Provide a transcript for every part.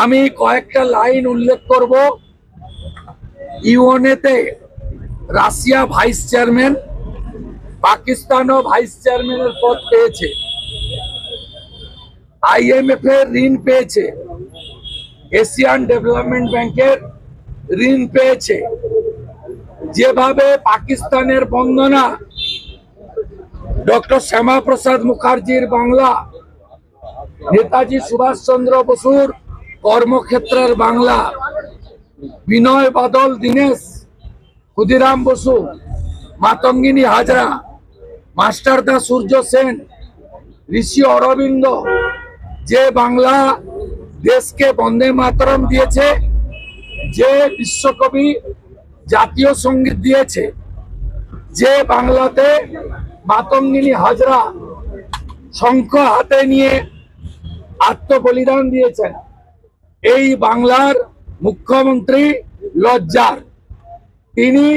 আমি কয়েকটা লাইন উল্লেখ করব। ইউএনএতে রাশিয়া ভাইস চেয়ারম্যান, পাকিস্তানও ভাইস চেয়ারম্যানের পদ পেয়েছে, আইএমএফ এর ঋণ পেয়েছে, এশিয়ান ডেভেলপমেন্ট ব্যাংকের ঋণ পেয়েছে। যেভাবে পাকিস্তানের বন্দনা, ডক্টর শ্যামা প্রসাদ মুখার্জির বাংলা, নেতাজি সুভাষচন্দ্র বসুর কর্মক্ষেত্রের বাংলা, বিনয় বাদল দীনেশ, ক্ষুদিরাম বসু, মাতঙ্গিনী হাজরা, মাস্টারদা সূর্য সেন, ঋষি অরবিন্দ যে বাংলা দেশকে বন্দে মাতরম দিয়েছে, যে বিশ্বকবি জাতীয় সঙ্গীত দিয়েছে, যে বাংলাতে মাতঙ্গিনী হাজরা শঙ্খ হাতে নিয়ে আত্মবলিদান দিয়েছেন, এই বাংলার মুখ্যমন্ত্রী লজ্জার। তিনি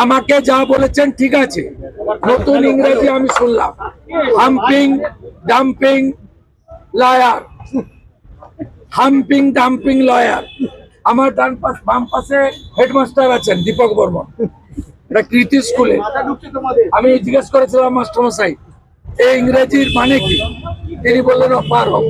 আমাকে যা বলেছেন ঠিক আছে, নতুন ইংরেজি আমি শুনলাম, humping dumping lawyer, humping dumping lawyer. আমার বাম পাশে হেডমাস্টার আছেন দীপক বর্মন, এটা কৃতি স্কুলে। আমি জিজ্ঞেস করেছিলাম মাস্টারমশাই এই ইংরেজির মানে কি, তিনি বললেন অপারক।